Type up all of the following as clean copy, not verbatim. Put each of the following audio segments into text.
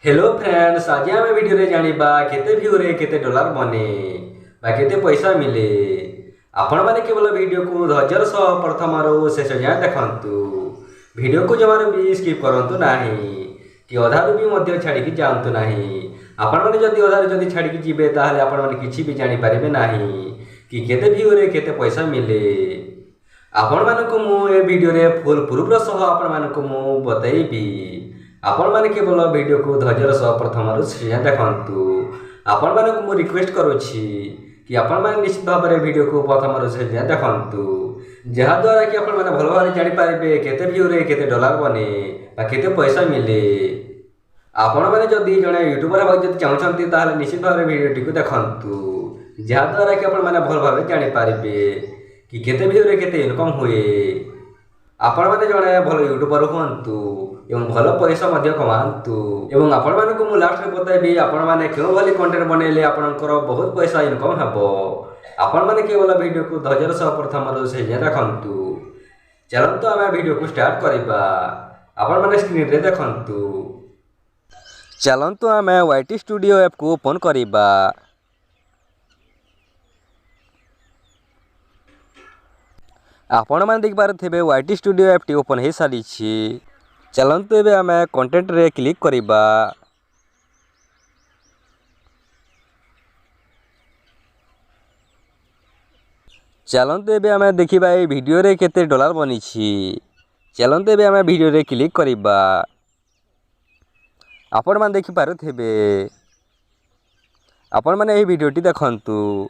Hello friends, आज आम video रे जानिबा केते व्यू रे केते डॉलर बने बा केते पैसा मिले। आपण माने केवल वीडियो को धैर्यर सह प्रथम रो शेष जाए देखंतु। वीडियो को जमारे भी स्किप करंतु नाही कि अधारु भी मध्य छाड़ी की जानतु नाही। आपण माने जदी अधारु जदी छाड़ी की जिबे ताहाले आपण माने किछि भी जानि पारिबे नाही कि केते व्यू रे केते पैसा मिले। आपण मानक मु ए वीडियो रे फुल प्रूफ सह आपण मानक मु बतैबी। आपण माने केवल वीडियो को धैर्यर सह प्रथम शेष देखंतु। आपण मानक मु रिक्वेस्ट करूछि कि आपण माने निश्चित भाव में वीडियो को प्रथम शेष देखंतु, जहा द्वारा कि आपण माने भल भाव जानि पारिबे केते व्यू रे केते डॉलर बने बा केते पैसा मिले। आपण माने जदि जणे यूट्यूबर हेबाक जदि चाहुछंती ताहाले निश्चित भाव में वीडियो को देखंतु, जहा द्वारा कि आपण माने भल भाव जानि पारिबे कि केते व्यू रे केते इनकम हुए। आपण माने जणे भल यूट्यूबर हुअन्तु एवं भल पैसा मध्य कमांतु। एवं आपण मानक मु लास्ट में बताइबी आपण माने केउ भली कंटेंट बनेले आपणकर बहुत पैसा इनकम हेबो। आपण माने केवल वीडियो को धैर्यर सह प्रथम से देखंतु। चलंतु आमे वीडियो को स्टार्ट करिबा। आपण माने स्क्रीन रे देखंतु। चलंतु आमे वाईटी स्टूडियो ऐप को ओपन करिबा। आपण माने देख पारथिबे वाईटी स्टूडियो ऐप टी ओपन हे सारी छी। चलंतु एबे आमे कंटेंट रे क्लिक करिबा। चलंतु एबे आमे देखिबा ए वीडियो रे केते डॉलर बनी छी। चलंतु एबे आमे वीडियो रे क्लिक करिबा। आपण माने देखि पारथिबे आपण माने ए वीडियो टी देखंतु।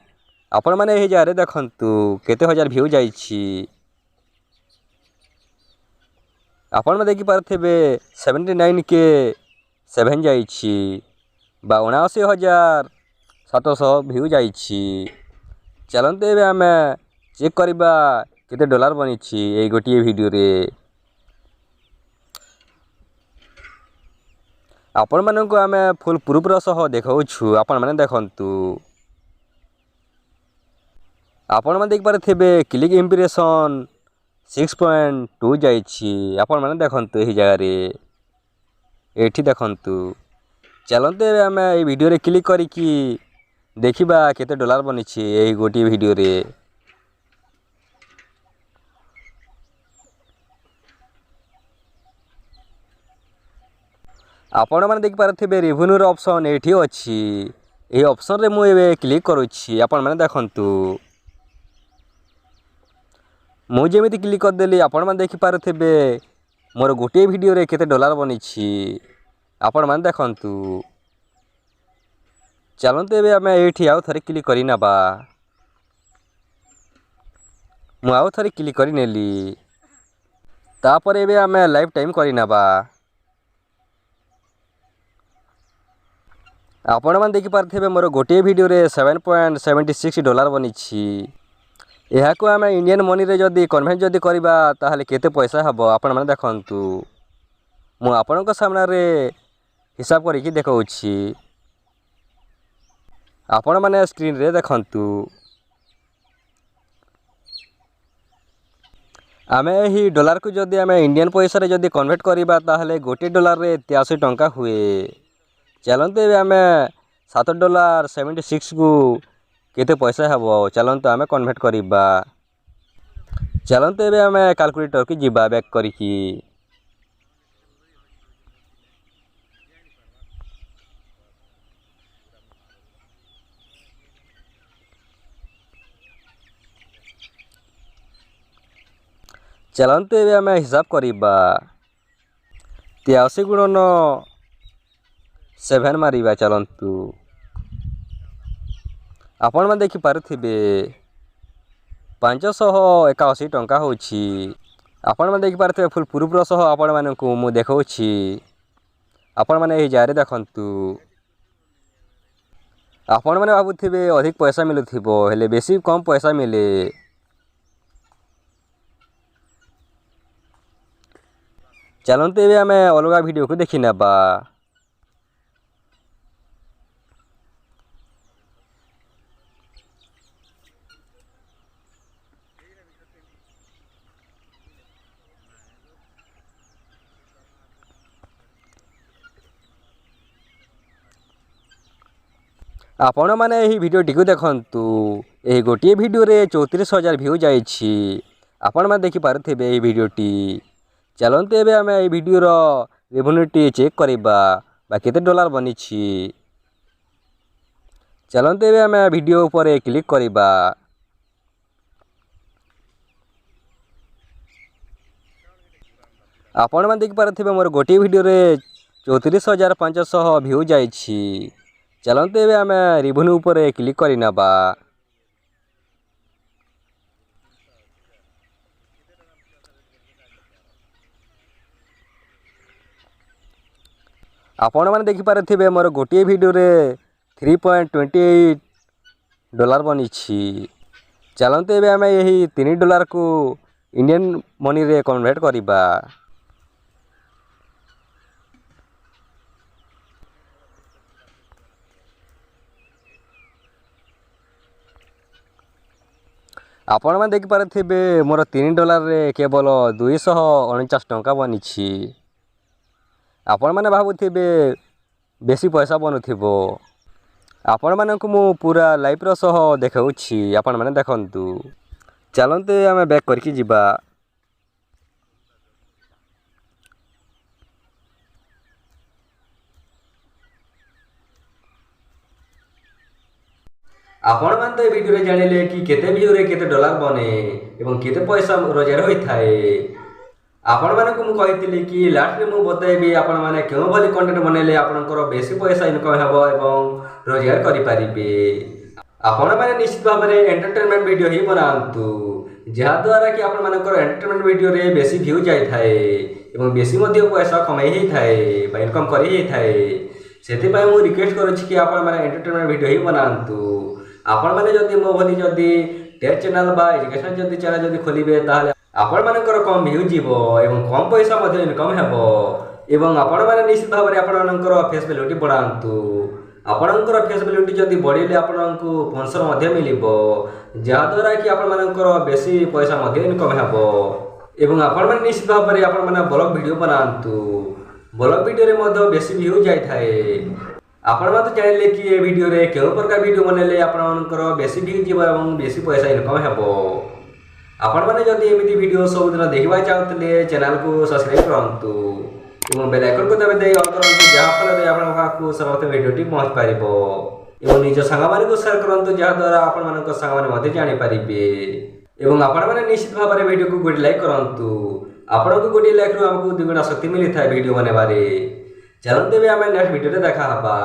आपण माने ए जारे देखंतु केते हजार व्यू जाई छी। आपण में देखि पारथिबे 79 के 7 जाई छी बा 79,700 व्यू जाई छी। चलंतु एबे आमे चेक करिबा केते डॉलर बनी छी ए गोटिए वीडियो रे। आपण माननको आमे फुल प्रूफ सह देखाउछु। आपण माने देखंतु। आपण माने देख पारथिबे क्लिक इंप्रेशन 6.2 जाई छी। आपण माने देखंतु एही जगह रे एठी देखंतु। चलंतु एबे आमे ए वीडियो रे क्लिक करिकि देखिबा केते डॉलर बनी छी एही गोटी वीडियो रे। आपण माने देख पारथिबे रेवेन्यू रो ऑप्शन एठी अछि। एही ऑप्शन रे मु एबे क्लिक करूछि। आपण माने देखंतु। मु जेमिति क्लिक कर देली आपण माने देखि पारथिबे मोर गोटे वीडियो रे केते डॉलर बनी छी। आपण माने देखंतु। चलंतु एबे आमे एठी आउ थरे क्लिक करि नबा। मु आउ थरे क्लिक करि नेली। तापर एबे आमे लाइफ टाइम करि नबा। आपण माने देखि पारथिबे मोर गोटे वीडियो रे 7.76 डॉलर बनी छी। एहा को आमे इंडियन मनी रे जदी कन्वर्ट जदी करिबा ताहाले केते पैसा हबो आपण माने देखंतु। मु आपणक सामना रे हिसाब करि कि देखाउछि। आपण माने स्क्रीन रे देखंतु। आमे ही डॉलर को जदी आमे इंडियन पैसा रे जदी कन्वर्ट करिबा ताहाले गोटे डॉलर रे 83 टंका हुए। चलंतु एबे आमे $7.76 को केते पैसा हबो चलंतु आमे कन्वर्ट करिबा। चलंतु एबे आमे कैलकुलेटर की जिबा बैक करिकि। चलंतु एबे आमे हिसाब करिबा। 83 गुणन 7 मारिबा। चलंतु आपण माने देखि पारथिबे 581 टंका होछि। आपण माने देखि पारथिबे फुल प्रूफ सह आपण मानकु मु देखाउछि। आपण माने एही जारे देखंतु। आपण माने भाबुथिबे अधिक पैसा मिलुथिबो हेले बेसी कम पैसा मिले। चलंतु एबे आमे अलगा वीडियो को देखि नबा। ଆପଣମାନେ ଏହି ଭିଡ଼ିଓଟିକୁ ଦେଖନ୍ତୁ। ଏହି ଗୋଟିଏ ଭିଡ଼ିଓରେ 34,000 ଭ୍ୟୁ ଯାଇଛି। ଆପଣମାନେ ଦେଖିପାରୁଥିବେ ଏହି ଭିଡ଼ିଓଟି। ଚାଲନ୍ତୁ ଏବେ ଆମେ ଏହି ଭିଡ଼ିଓର ରେଭେନ୍ୟୁଟି ଚେକ୍ କରିବା ବା କେତେ ଡଲାର ବନିଛି। ଚାଲନ୍ତୁ ଏବେ ଆମେ ଭିଡ଼ିଓ ଉପରେ କ୍ଲିକ୍ କରିବା। ଆପଣମାନେ ଦେଖିପାରୁଥିବେ ମୋର ଗୋଟିଏ ଭିଡ଼ିଓରେ 34,500 ଭ୍ୟୁ ଯାଇଛି। ଚାଲନ୍ତୁ ଏବେ ଆମେ ରେଭେନ୍ୟୁ ଉପରେ କ୍ଲିକ୍ କରିନେବା। ଆପଣମାନେ ଦେଖିପାରୁଥିବେ ମୋର ଗୋଟିଏ ଭିଡ଼ିଓରେ 3.28 ଡଲାର ବନିଛି। ଚାଲନ୍ତୁ ଏବେ ଆମେ ଏହି $3କୁ ଇଣ୍ଡିଆନ୍ ମନିରେ କନଭର୍ଟ କରିବା। ଆପଣମାନେ ଦେଖିପାରୁଥିବେ ମୋର $3ରେ କେବଳ 249 ଟଙ୍କା ବନିଛି। ଆପଣମାନେ ଭାବୁଥିବେ ବେଶୀ ପଇସା ବନୁଥିବ। ଆପଣମାନଙ୍କୁ ମୁଁ ପୁରା ଲାଇଭ୍ର ସହ ଦେଖାଉଛି, ଆପଣମାନେ ଦେଖନ୍ତୁ। ଚାଲନ୍ତୁ ଆମେ ବ୍ୟାକ୍ କରିକି ଯିବା। ଆପଣମାନେ ତ ଏ ଭିଡ଼ିଓରେ ଜାଣିଲେ କି କେତେ ଭ୍ୟୁରେ କେତେ ଡଲାର ବନେ ଏବଂ କେତେ ପଇସା ରୋଜଗାର ହୋଇଥାଏ। ଆପଣମାନଙ୍କୁ ମୁଁ କହିଥିଲି କି ଲାଷ୍ଟରେ ମୁଁ ବତାଇବି ଆପଣମାନେ କେଉଁଭଳି କଣ୍ଟେଣ୍ଟ ବନେଇଲେ ଆପଣଙ୍କର ବେଶୀ ପଇସା ଇନକମ୍ ହେବ ଏବଂ ରୋଜଗାର କରିପାରିବେ। ଆପଣମାନେ ନିଶ୍ଚିତ ଭାବରେ ଏଣ୍ଟରଟେନମେଣ୍ଟ ଭିଡ଼ିଓ ହିଁ ବନାନ୍ତୁ, ଯାହାଦ୍ୱାରା କି ଆପଣମାନଙ୍କର ଏଣ୍ଟରଟେନମେଣ୍ଟ ଭିଡ଼ିଓରେ ବେଶୀ ଭ୍ୟୁ ଯାଇଥାଏ ଏବଂ ବେଶୀ ମଧ୍ୟ ପଇସା କମାଇ ହେଇଥାଏ ବା ଇନକମ୍ କରି ହେଇଥାଏ। ସେଥିପାଇଁ ମୁଁ ରିକ୍ୱେଷ୍ଟ କରୁଛି କି ଆପଣମାନେ ଏଣ୍ଟରଟେନମେଣ୍ଟ ଭିଡ଼ିଓ ହିଁ ବନାନ୍ତୁ। ଆପଣମାନେ ଯଦି ମୋ ଭଳି ଯଦି ଟେକ୍ ଚ୍ୟାନେଲ୍ ବା ଏଜୁକେସନ୍ ଯଦି ଚ୍ୟାନେଲ୍ ଯଦି ଖୋଲିବେ ତାହେଲେ ଆପଣମାନଙ୍କର କମ୍ ଭ୍ୟୁ ଯିବ ଏବଂ କମ୍ ପଇସା ମଧ୍ୟ ଇନକମ୍ ହେବ ଏବଂ ଆପଣମାନେ ନିଶ୍ଚିତ ଭାବରେ ଆପଣମାନଙ୍କର ଫେସିବିଲିଟି ବଢ଼ାନ୍ତୁ। ଆପଣଙ୍କର ଫେସିବିଲିଟି ଯଦି ବଢ଼ିଲେ ଆପଣଙ୍କୁ ସ୍ପନ୍ସର ମଧ୍ୟ ମିଳିବ, ଯାହାଦ୍ୱାରା କି ଆପଣମାନଙ୍କର ବେଶୀ ପଇସା ମଧ୍ୟ ଇନକମ୍ ହେବ ଏବଂ ଆପଣମାନେ ନିଶ୍ଚିତ ଭାବରେ ଆପଣମାନେ ବ୍ଲଗ୍ ଭିଡ଼ିଓ ବନାନ୍ତୁ। ବ୍ଲଗ୍ ଭିଡ଼ିଓରେ ମଧ୍ୟ ବେଶୀ ଭ୍ୟୁ ଯାଇଥାଏ। ଆପଣମାନେ ତ ଜାଣିଲେ କି ଏ ଭିଡ଼ିଓରେ କେଉଁ ପ୍ରକାର ଭିଡ଼ିଓ ବନେଇଲେ ଆପଣମାନଙ୍କର ବେଶୀ ଭ୍ୟୁ ଯିବ ଏବଂ ବେଶୀ ପଇସା ଇନକମ୍ ହେବ। ଆପଣମାନେ ଯଦି ଏମିତି ଭିଡ଼ିଓ ସବୁଦିନ ଦେଖିବାକୁ ଚାହୁଁଥିଲେ ଚ୍ୟାନେଲକୁ ସବସ୍କ୍ରାଇବ୍ କରନ୍ତୁ ଏବଂ ବେଲ୍ ଆଇକନ୍କୁ ଦେଇ ଅନ୍ କରନ୍ତୁ, ଯାହାଫଳରେ ଆପଣଙ୍କ ପାଖକୁ ସମସ୍ତ ଭିଡ଼ିଓଟି ପହଞ୍ଚି ପାରିବ ଏବଂ ନିଜ ସାଙ୍ଗମାନଙ୍କୁ ସେୟାର କରନ୍ତୁ, ଯାହାଦ୍ୱାରା ଆପଣମାନଙ୍କ ସାଙ୍ଗମାନେ ମଧ୍ୟ ଜାଣିପାରିବେ ଏବଂ ଆପଣମାନେ ନିଶ୍ଚିତ ଭାବରେ ଭିଡ଼ିଓକୁ ଗୋଟିଏ ଲାଇକ୍ କରନ୍ତୁ। ଆପଣଙ୍କୁ ଗୋଟିଏ ଲାଇକ୍ରୁ ଆମକୁ 2 ଗୁଣା ଶକ୍ତି ମିଳିଥାଏ ଭିଡ଼ିଓ ବନେଇବାରେ। ଚାଲନ୍ତୁ ଏବେ ଆମେ ନେକ୍ସଟ ଭିଡ଼ିଓରେ ଦେଖା ହେବା।